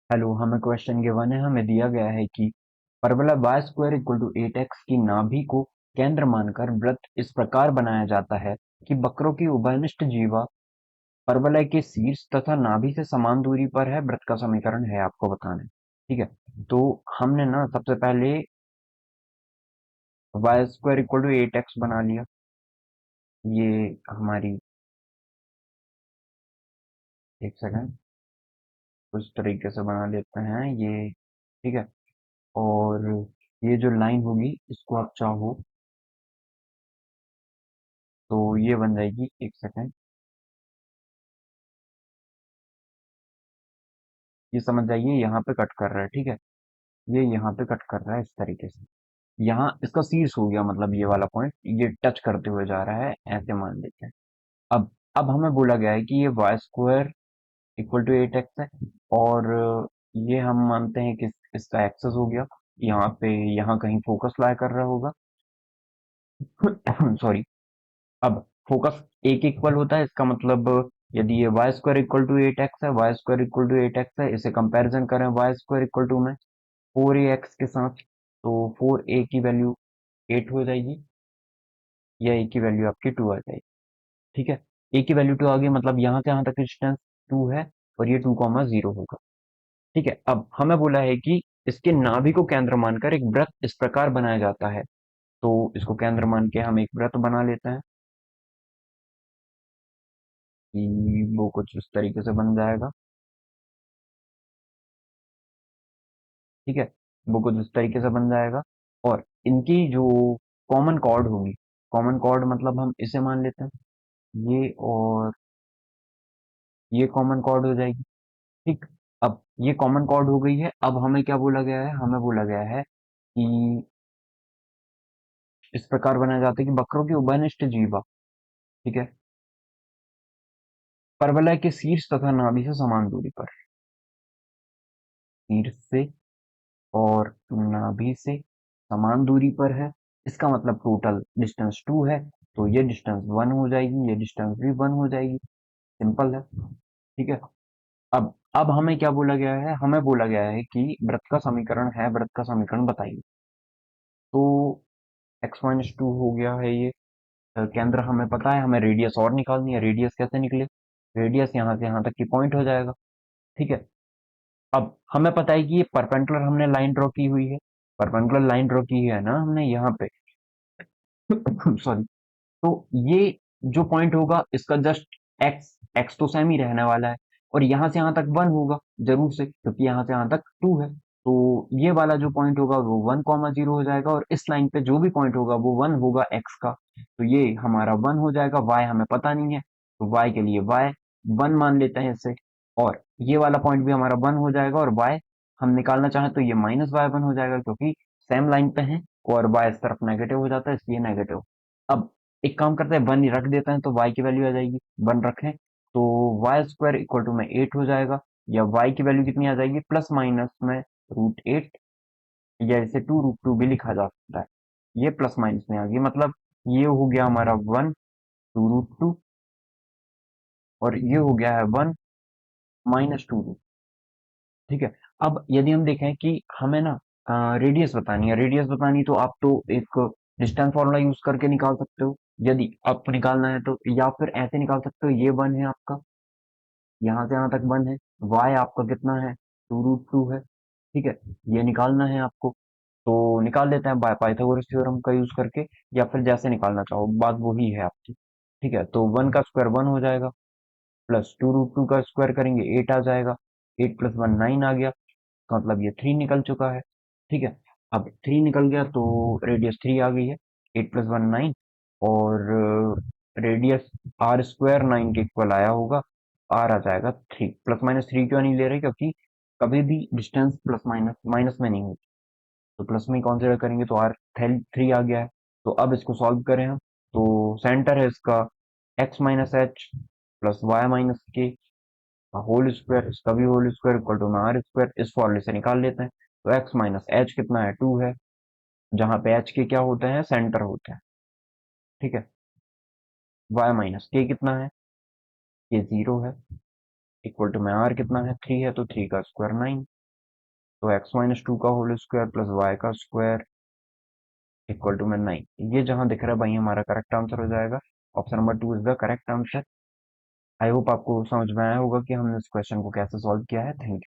Hello, हमें question given है। हमें दिया गया है कि परवलय Y square equal to 8x की नाभि को केंद्र मानकर वृत्त इस प्रकार बनाया जाता है कि वक्रों की उभयनिष्ठ जीवा परवलय के शीर्ष तथा नाभि से समान दूरी पर है। वृत्त का समीकरण है आपको बताना है। ठीक है, तो हमने ना सबसे पहले Y square equal to 8x बना लिया। ये हमारी, एक सेकंड, उस तरीके से बना लेते हैं ये। ठीक है, और ये जो लाइन होगी इसको आप चाहो तो ये बन जाएगी, एक सेकंड, ये समझ जाइए यहाँ पे कट कर रहा है। ठीक है, ये यहाँ पे कट कर रहा है इस तरीके से। यहाँ इसका शीर्ष हो गया, मतलब ये वाला पॉइंट ये टच करते हुए जा रहा है, ऐसे मान लेते हैं। अब हमें बोला गया है कि ये Y square equal to 8x है, और ये हम मानते हैं कि इसका एक्सेस हो गया। यहाँ पे यहाँ कहीं फोकस ला कर रहा होगा। सॉरी। अब फोकस एक इक्वल होता है, इसका मतलब यदि ये Y square equal to 8x है, Y square equal to 8x है, इसे कंपैरिजन करें वाई स्क्वायर इक्वल टू में 4ax के साथ, तो 4a की वैल्यू 8 हो जाएगी, या a की वैल्यू आपकी 2 आ जाएगी। ठीक है, a की वैल्यू 2 आ गई, मतलब यहाँ से यहाँ तक डिस्टेंस 2 है, और ये 2,0 होगा। ठीक है, अब हमें बोला है कि इसके नाभि को केंद्र मानकर एक वृत्त इस प्रकार बनाया जाता है। तो इसको केंद्र मान के हम एक वृत्त बना लेते हैं कि वो कुछ इस तरीके से बन जाएगा। ठीक है, वो कुछ इस तरीके से बन जाएगा, और इनकी जो कॉमन कॉर्ड होगी, कॉमन कॉर्ड मतलब हम इसे मान लेते हैं, ये और ये कॉमन कॉर्ड हो जाएगी। ठीक, अब ये कॉमन कॉर्ड हो गई है। अब हमें क्या बोला गया है, हमें बोला गया है कि इस प्रकार बनाया जाता है कि वक्रों की उभयनिष्ठ जीवा, ठीक है, परवलय के शीर्ष तथा नाभि से समान दूरी पर, शीर्ष से और नाभि से समान दूरी पर है। इसका मतलब टोटल डिस्टेंस 2 है, तो ये डिस्टेंस 1 हो जाएगी, ये डिस्टेंस भी 1 हो जाएगी। सिंपल है। ठीक है, अब हमें क्या बोला गया है, हमें बोला गया है कि वृत्त का समीकरण है, वृत्त का समीकरण बताइए। तो x-2 हो गया है ये। केंद्र हमें पता है, हमें रेडियस और निकालनी है। रेडियस कैसे निकले, रेडियस यहाँ से यहाँ तक की पॉइंट हो जाएगा। ठीक है, अब हमें पता है कि ये परपेंडिकुलर हमने लाइन ड्रॉ की हुई है, परपेंडिकुलर लाइन ड्रॉ की है ना हमने यहाँ पे। सॉरी। तो ये जो पॉइंट होगा इसका जस्ट एक्स एक्स तो सेम ही रहने वाला है, और यहाँ से यहाँ तक 1 होगा जरूर से, क्योंकि यहाँ से यहाँ तक 2 है। तो ये वाला जो पॉइंट होगा वो 1,0 हो जाएगा, और इस लाइन पे जो भी पॉइंट होगा वो 1 होगा एक्स का। तो ये हमारा 1 हो जाएगा। वाई हमें पता नहीं है, तो वाई के लिए वाई 1 मान लेते हैं इसे, और ये वाला पॉइंट भी हमारा 1 हो जाएगा, और वाई हम निकालना चाहें तो ये -y1 हो जाएगा, क्योंकि सेम लाइन पे है, और वाई इस तरफ नेगेटिव हो जाता है, इसलिए नेगेटिव। अब एक काम करते हैं, 1 ही रख देते हैं, तो y की वैल्यू आ जाएगी। 1 रखें तो वाई स्क्वायर इक्वल टू में 8 हो जाएगा, या y की वैल्यू कितनी आ जाएगी, प्लस माइनस में √8, या इसे 2√2 भी लिखा जा सकता है। ये प्लस माइनस में आ गई, मतलब ये हो गया हमारा 1 2√2, और ये हो गया है 1 -2√। ठीक है, अब यदि हम देखें कि हमें ना रेडियस बतानी है, रेडियस बतानी, तो आप तो एक डिस्टेंस फार्मूला यूज करके निकाल सकते हो, यदि आपको निकालना है तो, या फिर ऐसे निकाल सकते हो, ये 1 है आपका, यहाँ से यहाँ तक 1 है, y आपका कितना है, 2√2 है। ठीक है, ये निकालना है आपको, तो निकाल लेते हैं बाय पाइथागोरस थ्योरम का यूज करके, या फिर जैसे निकालना चाहो, बात वही है आपकी। ठीक है, तो 1 का स्क्वायर 1 हो जाएगा, प्लस 2√2 का स्क्वायर करेंगे 8 आ जाएगा, 8 प्लस 1 9 आ गया, तो मतलब ये 3 निकल चुका है। ठीक है, अब 3 निकल गया तो रेडियस 3 आ गई है, 8 प्लस 1 9, और रेडियस आर स्क्वायर 9 के इक्वल आया होगा, आर आ जाएगा 3। प्लस माइनस 3 क्यों नहीं ले रहे, क्योंकि कभी भी डिस्टेंस प्लस माइनस माइनस में नहीं होती, तो प्लस में कंसिडर करेंगे, तो आर 3 आ गया है। तो अब इसको सॉल्व करें हम, तो सेंटर है इसका x-h plus y-k whole square, इसका भी होल स्क्वायर इक्वल टू में आर स्क्वायर, इस फॉर्मूले से निकाल लेते हैं। तो x माइनस एच कितना है, 2 है, जहां पे h के क्या होते हैं, सेंटर होते हैं। ठीक है, y माइनस के कितना है, ये 0 है, इक्वल टू में आर कितना है, 3 है, तो 3 का स्क्वायर 9। तो x-2 का होल स्क्वायर प्लस y का स्क्वायर इक्वल टू में 9। ये जहां दिख रहा है भाई हमारा करेक्ट आंसर हो जाएगा। Option number 2 is the correct answer. I hope आपको समझ में आया होगा कि हमने इस क्वेश्चन को कैसे सॉल्व किया है। Thank you.